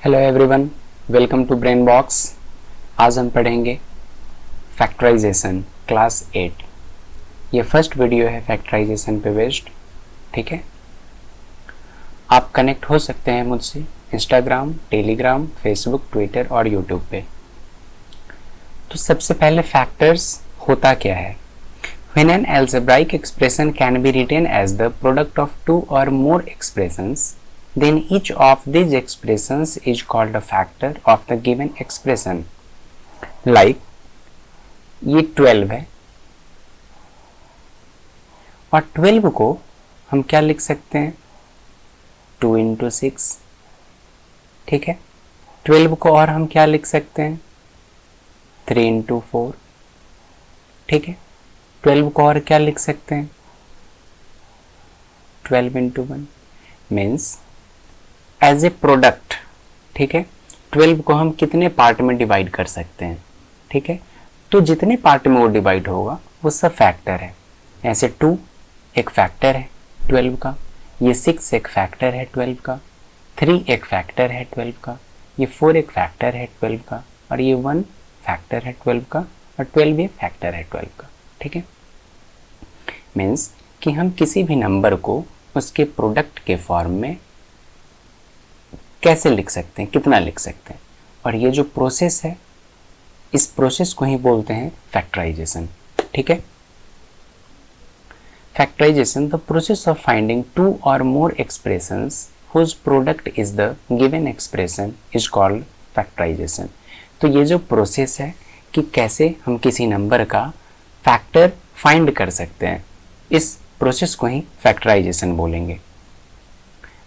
Hello everyone, welcome to brain box. आज हम पढ़ेंगे फैक्टराइजेशन क्लास 8। ये फर्स्ट वीडियो है फैक्टराइजेशन पे बेस्ड। ठीक है, आप कनेक्ट हो सकते हैं मुझसे इंस्टाग्राम, टेलीग्राम, फेसबुक, ट्विटर और यूट्यूब पे। तो सबसे पहले फैक्टर्स होता क्या है। When an algebraic expression can be written as the product of two or more expressions, then each of these expressions is called a factor of the given expression. Like ये 12 है और 12 को हम क्या लिख सकते हैं, 2 into 6। ठीक है, 12 को और हम क्या लिख सकते हैं, 3 into 4। ठीक है, 12 को और क्या लिख सकते हैं, 12 into 1 means as a product. ठीक है, 12 को हम कितने पार्ट में डिवाइड कर सकते हैं। ठीक है, तो जितने पार्ट में वो डिवाइड होगा वो सब फैक्टर है। ऐसे 2 एक फैक्टर है 12 का, ये 6 एक फैक्टर है 12 का, 3 एक फैक्टर है 12 का, ये 4 एक फैक्टर है 12 का, और ये 1 फैक्टर है 12 का, और 12 ये फैक्टर है 12 का। ठीक है, मीन्स कि हम किसी भी नंबर को उसके प्रोडक्ट के फॉर्म में कैसे लिख सकते हैं, कितना लिख सकते हैं, और ये जो प्रोसेस है इस प्रोसेस को ही बोलते हैं फैक्टराइजेशन। ठीक है, factorization the process of finding 2 or more expressions whose product is the given expression is called factorization. तो ये जो प्रोसेस है कि कैसे हम किसी नंबर का फैक्टर फाइंड कर सकते हैं, इस प्रोसेस को ही फैक्टराइजेशन बोलेंगे।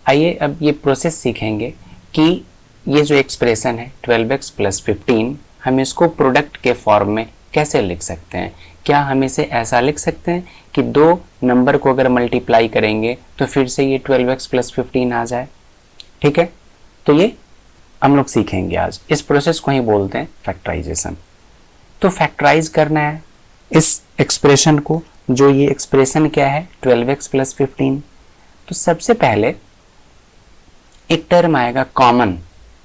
आइए अब ये प्रोसेस सीखेंगे कि ये जो एक्सप्रेशन है 12x + 15, हम इसको प्रोडक्ट के फॉर्म में कैसे लिख सकते हैं। क्या हम इसे ऐसा लिख सकते हैं कि दो नंबर को अगर मल्टीप्लाई करेंगे तो फिर से ये 12x + 15 आ जाए। ठीक है, तो ये हम लोग सीखेंगे आज। इस प्रोसेस को ही बोलते हैं फैक्टराइजेशन। तो फैक्टराइज करना है इस एक्सप्रेशन को, जो ये एक्सप्रेशन क्या है 12x + 15। तो सबसे पहले एक टर्म आएगा कॉमन।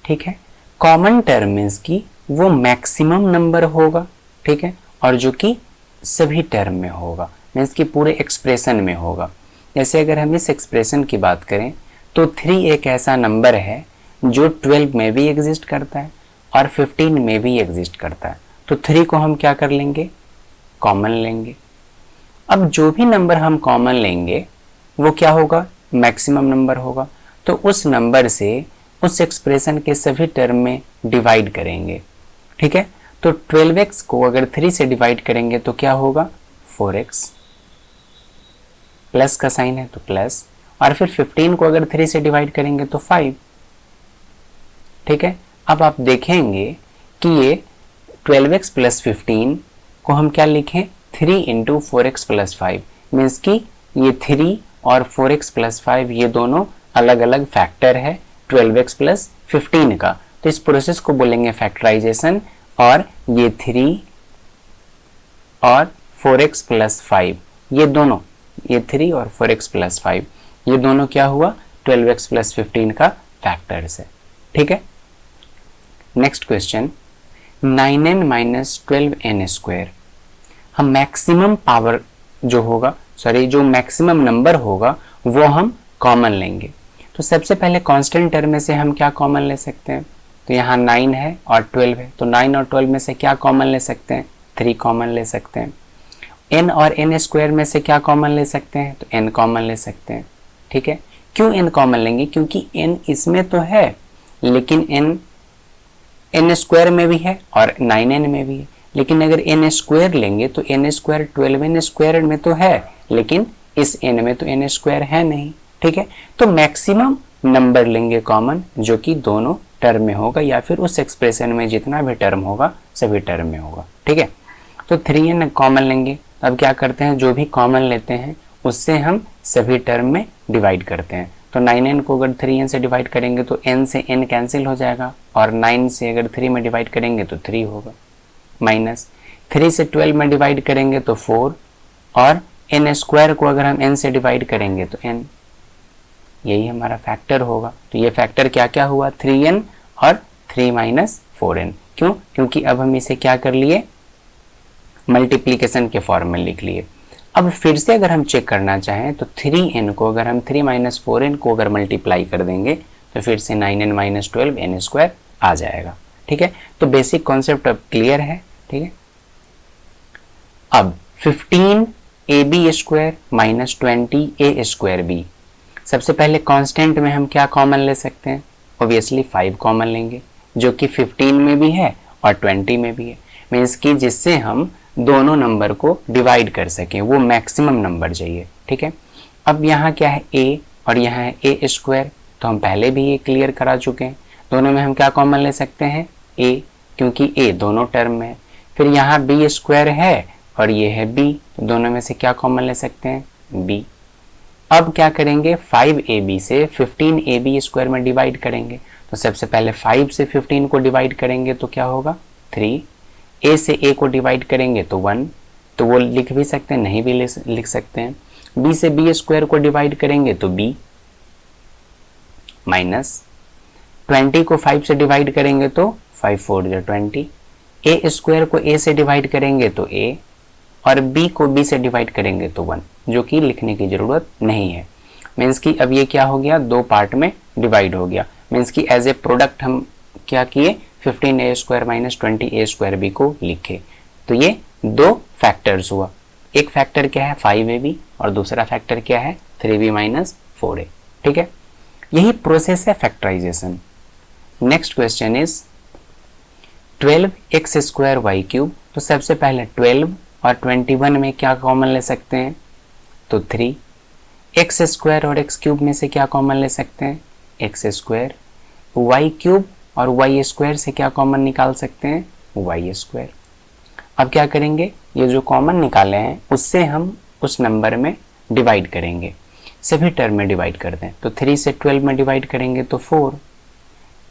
ठीक है, कॉमन टर्म मीन्स कि वो मैक्सिमम नंबर होगा। ठीक है, और जो कि सभी टर्म में होगा, मीन्स कि पूरे एक्सप्रेशन में होगा। जैसे अगर हम इस एक्सप्रेशन की बात करें तो 3 एक ऐसा नंबर है जो 12 में भी एग्जिस्ट करता है और 15 में भी एग्जिस्ट करता है। तो 3 को हम क्या कर लेंगे, कॉमन लेंगे। अब जो भी नंबर हम कॉमन लेंगे वो क्या होगा, मैक्सिमम नंबर होगा। तो उस नंबर से उस एक्सप्रेशन के सभी टर्म में डिवाइड करेंगे। ठीक है, तो 12x को अगर 3 से डिवाइड करेंगे तो क्या होगा, 4x, प्लस का साइन है तो प्लस, और फिर 15 को अगर 3 से डिवाइड करेंगे तो 5। ठीक है, अब आप देखेंगे कि ये 12x + 15 को हम क्या लिखें, 3 × 4x + 5, मीन्स कि ये 3 और 4x + 5 ये दोनों अलग अलग फैक्टर है 12x + 15 का। तो इस प्रोसेस को बोलेंगे फैक्टराइजेशन। और ये 3 और 4x + 5 ये दोनों, ये 3 और 4x + 5 ये दोनों क्या हुआ, 12x + 15 का फैक्टर्स है। ठीक है, नेक्स्ट क्वेश्चन, 9n - 12n²। हम मैक्सिमम पावर जो होगा, जो मैक्सिमम नंबर होगा वो हम कॉमन लेंगे। तो सबसे पहले कांस्टेंट टर्म में से हम क्या कॉमन ले सकते हैं, तो यहाँ 9 है और 12 है, तो 9 और 12 में से क्या कॉमन ले सकते हैं, 3 कॉमन ले सकते हैं। n और n² में से क्या कॉमन ले सकते हैं, तो n कॉमन ले सकते हैं। ठीक है, क्यों n कॉमन लेंगे, क्योंकि n इसमें तो है लेकिन n² में भी है और 9n में भी है। लेकिन अगर n² लेंगे तो n² 12n² में तो है, लेकिन इस n में तो n² है नहीं। ठीक है, तो मैक्सिमम नंबर लेंगे कॉमन, जो कि दोनों टर्म में होगा या फिर उस एक्सप्रेशन में जितना भी टर्म होगा सभी टर्म में होगा। ठीक है, तो 3n कॉमन लेंगे। अब क्या करते हैं, जो भी कॉमन लेते हैं उससे हम सभी टर्म में डिवाइड करते हैं। तो 9n को अगर 3n से डिवाइड करेंगे तो n से n कैंसिल हो जाएगा, और 9 से अगर 3 में डिवाइड करेंगे तो 3 होगा, माइनस 3 से 12 में डिवाइड करेंगे तो 4, और n² को अगर हम n से डिवाइड करेंगे तो n, यही हमारा फैक्टर होगा। तो ये फैक्टर क्या क्या हुआ, 3n और 3 माइनस 4n। क्यों? क्योंकि अब हम इसे क्या कर लिए, मल्टीप्लीकेशन के फॉर्म में लिख लिए। अब फिर से अगर हम चेक करना चाहें तो 3n को अगर हम 3 माइनस 4n को अगर मल्टीप्लाई कर देंगे तो फिर से 9n माइनस 12 n स्क्वायर आ जाएगा। ठीक है, तो बेसिक कॉन्सेप्ट अब क्लियर है। ठीक है, अब 15ab square minus 20a square B, सबसे पहले कांस्टेंट में हम क्या कॉमन ले सकते हैं? ऑब्वियसली 5 कॉमन लेंगे, जो कि 15 में भी है और 20 में भी है, मीन्स कि जिससे हम दोनों नंबर को डिवाइड कर सकें, वो मैक्सिमम नंबर चाहिए। ठीक है, अब यहाँ क्या है a और यहाँ है a स्क्वायर, तो हम पहले भी ये क्लियर करा चुके हैं। दोनों में हम क्या कॉमन ले सकते हैं? a, क्योंकि a दोनों टर्म में है। फिर यहाँ b स्क्वायर है और ये है b, तो दोनों में से क्या कॉमन ले सकते हैं? b। अब क्या करेंगे? 5ab से 15ab स्क्वायर में डिवाइड करेंगे, तो सबसे पहले 5 से 15 को डिवाइड करेंगे तो क्या होगा? 3। a से a को डिवाइड करेंगे तो 1, तो वो लिख भी सकते हैं, नहीं भी लिख सकते हैं। b से b स्क्वायर को डिवाइड करेंगे तो b, माइनस 20 को 5 से डिवाइड करेंगे तो 5 4 जो 20, a स्क्वायर को a से डिवाइड करेंगे तो a, और b को b से डिवाइड करेंगे तो 1, जो कि लिखने की जरूरत नहीं है। मीन्स कि अब ये क्या हो गया? दो पार्ट में डिवाइड हो गया। मीन्स कि एज ए प्रोडक्ट हम क्या किए? 15a square minus 20a square b को लिखे। तो ये दो फैक्टर्स हुआ, एक फैक्टर क्या है? 5ab और दूसरा फैक्टर क्या है? 3b minus 4a। ठीक है, यही प्रोसेस है factorization. Next question is 12x square y cube. तो सबसे पहले 12 और 21 में क्या कॉमन ले सकते हैं? तो 3। x स्क्वायर और x क्यूब में से क्या कॉमन ले सकते हैं? x square. y क्यूब और y स्क्वायर से क्या कॉमन निकाल सकते हैं? y square. अब क्या करेंगे? ये जो कॉमन निकाले हैं उससे हम उस नंबर में डिवाइड करेंगे, सभी टर्म में डिवाइड कर दें। तो 3 से 12 में डिवाइड करेंगे तो 4,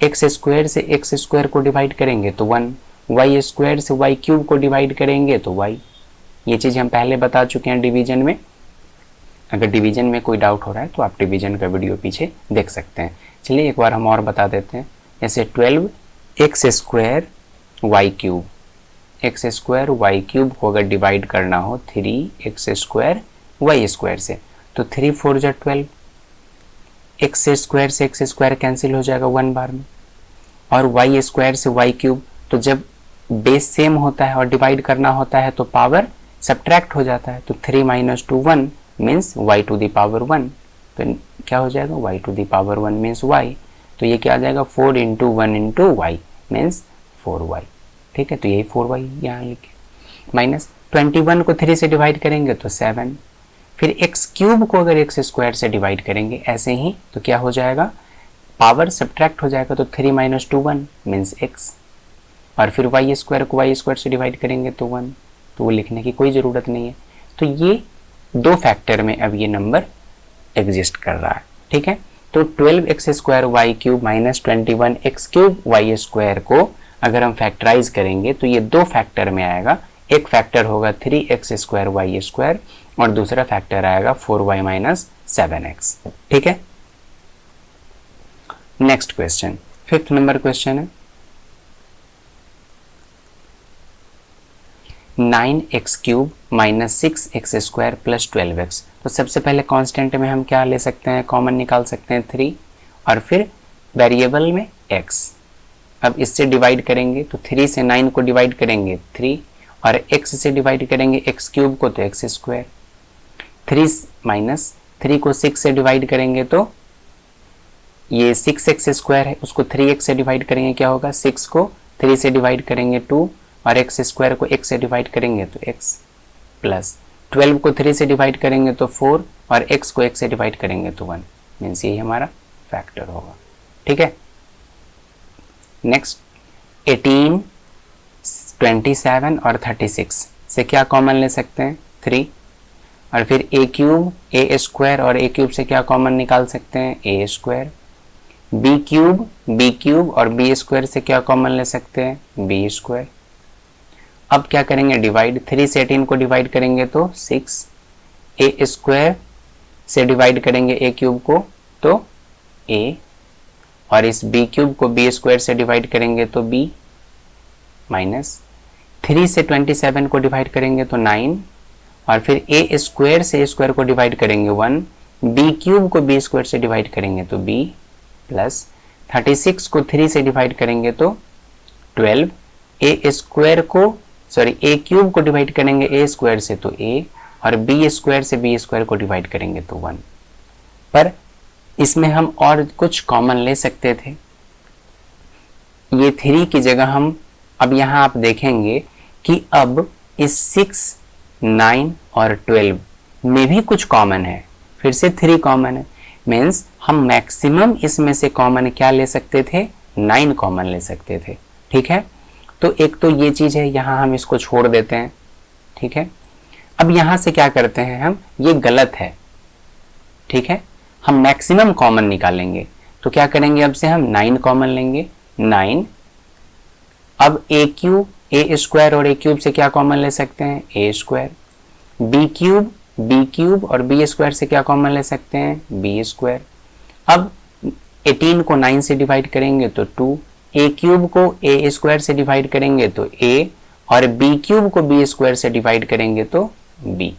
x स्क्वायर से x स्क्वायर को डिवाइड करेंगे तो 1, y स्क्वायर से y क्यूब को डिवाइड करेंगे तो y। ये चीज़ हम पहले बता चुके हैं डिवीजन में। अगर डिवीजन में कोई डाउट हो रहा है तो आप डिवीजन का वीडियो पीछे देख सकते हैं। चलिए एक बार हम और बता देते हैं। जैसे 12x square y cube, x square y cube को अगर डिवाइड करना हो 3x स्क्वायर वाई स्क्वायर से, तो 3 4 जा 12, एक्स स्क्वायर से एक्स स्क्वायर कैंसिल हो जाएगा 1 बार में, और वाई स्क्वायर से वाई क्यूब, तो जब बेस सेम होता है और डिवाइड करना होता है तो पावर सब्ट्रैक्ट हो जाता है। तो 3 minus 2 1 means y to the power 1, तो क्या हो जाएगा? y to the power 1 means y। तो ये क्या आ जाएगा? 4 into 1 into Y means 4y। ठीक है, तो यही 4y यहाँ लिखे। माइनस 21 को 3 से डिवाइड करेंगे तो 7, फिर x क्यूब को अगर x स्क्वायर से डिवाइड करेंगे ऐसे ही तो क्या हो जाएगा? पावर सब्ट्रैक्ट हो जाएगा, तो 3 माइनस 2 1 मीन्स x, और फिर y स्क्वायर को y स्क्वायर से डिवाइड करेंगे तो 1, तो वो लिखने की कोई ज़रूरत नहीं है। तो ये दो फैक्टर में अब ये नंबर एग्जिस्ट कर रहा है। ठीक है, तो 12x square y cube minus 21x cube y square को अगर हम फैक्टराइज करेंगे तो ये दो फैक्टर में आएगा। एक फैक्टर होगा 3x स्क्वायर वाई स्क्वायर और दूसरा फैक्टर आएगा 4y माइनस 7x। ठीक है, next question, 5th number question है 9x cube minus 6x square plus 12x। तो सबसे पहले कांस्टेंट में हम क्या ले सकते हैं? कॉमन निकाल सकते हैं 3, और फिर वेरिएबल में x। अब इससे डिवाइड करेंगे तो 3 से 9 को डिवाइड करेंगे 3, और x से डिवाइड करेंगे x क्यूब को तो x स्क्वायर। 3 माइनस 3 को 6 से डिवाइड करेंगे तो ये 6x स्क्वायर है, उसको 3x से डिवाइड करेंगे क्या होगा? 6 को 3 से डिवाइड करेंगे 2, और x स्क्वायर को x से डिवाइड करेंगे तो x, प्लस 12 को 3 से डिवाइड करेंगे तो 4, और x को x से डिवाइड करेंगे तो 1, मीन्स यही हमारा फैक्टर होगा। ठीक है, नेक्स्ट 18, 27 और 36 से क्या कॉमन ले सकते हैं? 3, और फिर a क्यूब a स्क्वायर और a क्यूब से क्या कॉमन निकाल सकते हैं? a square. b क्यूब और b स्क्वायर से क्या कॉमन ले सकते हैं? b square. अब क्या करेंगे? डिवाइड, 3 से 18 को डिवाइड करेंगे तो 6, a स्क्वायर से डिवाइड करेंगे a क्यूब को तो a, और इस बी क्यूब को बी स्क्वायर से डिवाइड करेंगे तो बी, माइनस 3 से 27 को डिवाइड करेंगे तो 9, और फिर ए स्क्वायर से ए स्क्वायर को डिवाइड करेंगे 1, बी क्यूब को बी स्क्वायर से डिवाइड करेंगे तो बी, प्लस 36 को 3 से डिवाइड करेंगे तो 12, ए स्क्वायर को सॉरी ए क्यूब को डिवाइड करेंगे ए स्क्वायर से तो ए, और बी स्क्वायर से बी स्क्वायर को डिवाइड करेंगे तो 1। पर इसमें हम और कुछ कॉमन ले सकते थे, ये 3 की जगह हम अब यहाँ आप देखेंगे कि अब इस 6, 9 और 12 में भी कुछ कॉमन है, फिर से 3 कॉमन है, मीन्स हम मैक्सिमम इसमें से कॉमन क्या ले सकते थे, 9 कॉमन ले सकते थे। ठीक है, तो एक तो ये चीज है, यहाँ हम इसको छोड़ देते हैं। ठीक है, अब यहाँ से क्या करते हैं हम, ये गलत है। ठीक है, हम मैक्सिमम कॉमन निकालेंगे, तो क्या करेंगे, अब से हम 9 कॉमन लेंगे, 9। अब ए क्यूब, ए स्क्वायर और ए क्यूब से क्या कॉमन ले सकते हैं, ए स्क्वायर, बी क्यूब और बी स्क्वायर से क्या कॉमन ले सकते हैं, बी स्क्वायर। अब 18 को 9 से डिवाइड करेंगे तो 2, ए क्यूब को ए स्क्वायर से डिवाइड करेंगे तो ए, और बी क्यूब को बी स्क्वायर से डिवाइड करेंगे तो बी,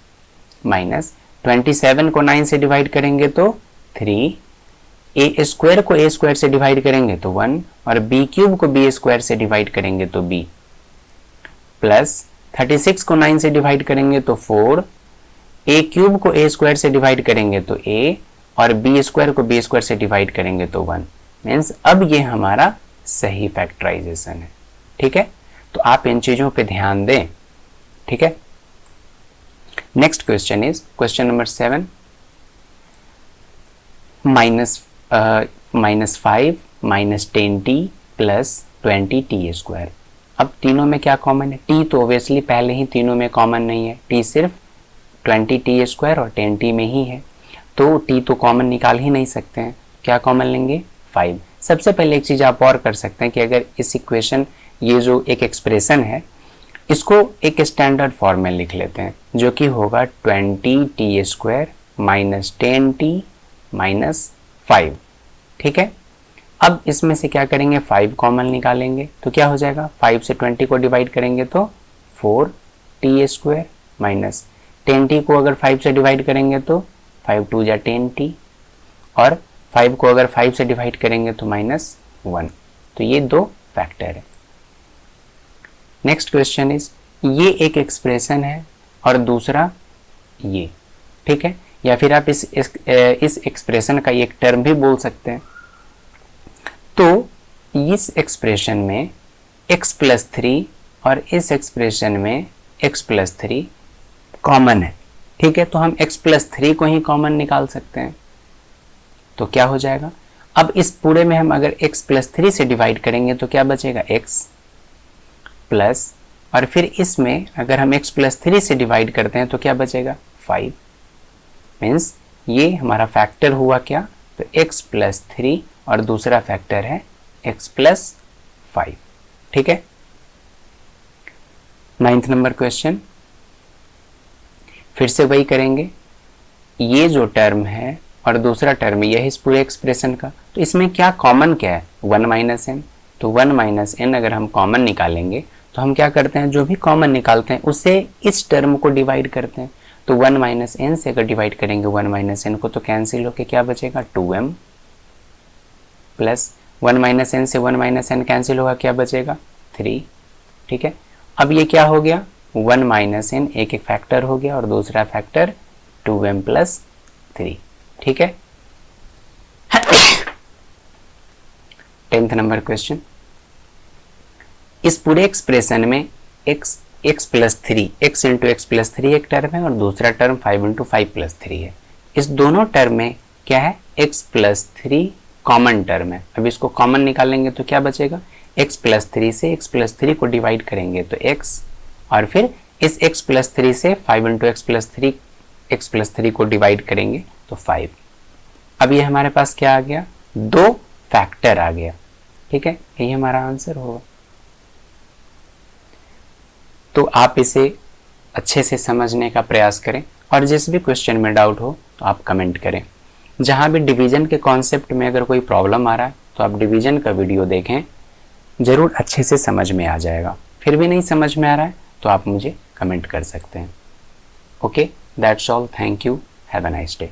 माइनस 27 को 9 से डिवाइड करेंगे तो 3, ए स्क्वायर को ए स्क्वायर से डिवाइड करेंगे तो 1, और बी क्यूब को बी स्क्वायर से डिवाइड करेंगे तो बी, प्लस 36 को 9 से डिवाइड करेंगे तो 4, ए क्यूब को ए स्क्वायर से डिवाइड करेंगे तो ए, और बी स्क्वायर को बी स्क्वायर से डिवाइड करेंगे तो 1। मीन्स अब ये हमारा सही फैक्टराइजेशन है। ठीक है, तो आप इन चीजों पे ध्यान दें। ठीक है, next question is question number 7, -5 -10t plus 20t square. अब तीनों में क्या कॉमन है, t तो ऑब्वियसली पहले ही तीनों में कॉमन नहीं है, t सिर्फ 20t स्क्वायर और 10t में ही है, तो t तो कॉमन निकाल ही नहीं सकते हैं। क्या कॉमन लेंगे, 5। सबसे पहले एक चीज आप और कर सकते हैं कि अगर इस इक्वेशन, ये जो एक एक्सप्रेशन है, इसको एक स्टैंडर्ड फॉर्म में लिख लेते हैं, जो कि होगा 20t square minus 10t minus 5। ठीक है, अब इसमें से क्या करेंगे, 5 कॉमन निकालेंगे, तो क्या हो जाएगा, 5 से 20 को डिवाइड करेंगे तो 4t स्क्वायर, माइनस 10t को अगर 5 से डिवाइड करेंगे तो 5 2 जा 10t, और 5 को अगर 5 से डिवाइड करेंगे तो -1। तो ये 2 फैक्टर है। नेक्स्ट क्वेश्चन इज, ये एक एक्सप्रेशन है और दूसरा ये। ठीक है, या फिर आप इस एक्सप्रेशन का एक टर्म भी बोल सकते हैं। तो इस एक्सप्रेशन में x प्लस 3 और इस एक्सप्रेशन में x प्लस 3 कॉमन है। ठीक है, तो हम x प्लस 3 को ही कॉमन निकाल सकते हैं, तो क्या हो जाएगा, अब इस पूरे में हम अगर x प्लस 3 से डिवाइड करेंगे तो क्या बचेगा, x प्लस, और फिर इसमें अगर हम x प्लस 3 से डिवाइड करते हैं तो क्या बचेगा, 5। मीन्स ये हमारा फैक्टर हुआ क्या, तो x प्लस 3 और दूसरा फैक्टर है x प्लस 5। ठीक है, 9th नंबर क्वेश्चन, फिर से वही करेंगे, ये जो टर्म है और दूसरा टर्म यह इस पूरे एक्सप्रेशन का, तो इसमें क्या कॉमन क्या है, 1 माइनस n। तो 1 माइनस n अगर हम कॉमन निकालेंगे तो हम क्या करते हैं, जो भी कॉमन निकालते हैं उससे इस टर्म को डिवाइड करते हैं। तो 1 माइनस n से अगर डिवाइड करेंगे 1 माइनस n को तो कैंसिल होके क्या बचेगा, 2m, प्लस 1 माइनस n से 1 माइनस n कैंसिल होगा, क्या बचेगा, 3। ठीक है, अब ये क्या हो गया, 1 माइनस n एक फैक्टर हो गया और दूसरा फैक्टर 2m प्लस 3। ठीक है, 10th नंबर क्वेश्चन, इस पूरे एक्सप्रेशन में x plus 3, x into x plus 3 एक टर्म है और दूसरा टर्म 5 इंटू 5 प्लस 3 है। इस दोनों टर्म में क्या है, x प्लस 3 कॉमन टर्म है। अब इसको कॉमन निकालेंगे तो क्या बचेगा, x प्लस 3 से x प्लस 3 को डिवाइड करेंगे तो x, और फिर इस x प्लस 3 से 5 इंटू एक्स प्लस 3 को डिवाइड करेंगे तो 5। अब ये हमारे पास क्या आ गया, 2 फैक्टर आ गया। ठीक है, यही हमारा आंसर होगा। तो आप इसे अच्छे से समझने का प्रयास करें और जिस भी क्वेश्चन में डाउट हो तो आप कमेंट करें। जहां भी डिवीजन के कॉन्सेप्ट में अगर कोई प्रॉब्लम आ रहा है तो आप डिवीजन का वीडियो देखें, ज़रूर अच्छे से समझ में आ जाएगा। फिर भी नहीं समझ में आ रहा है तो आप मुझे कमेंट कर सकते हैं। Okay, that's all, thank you, have a nice day.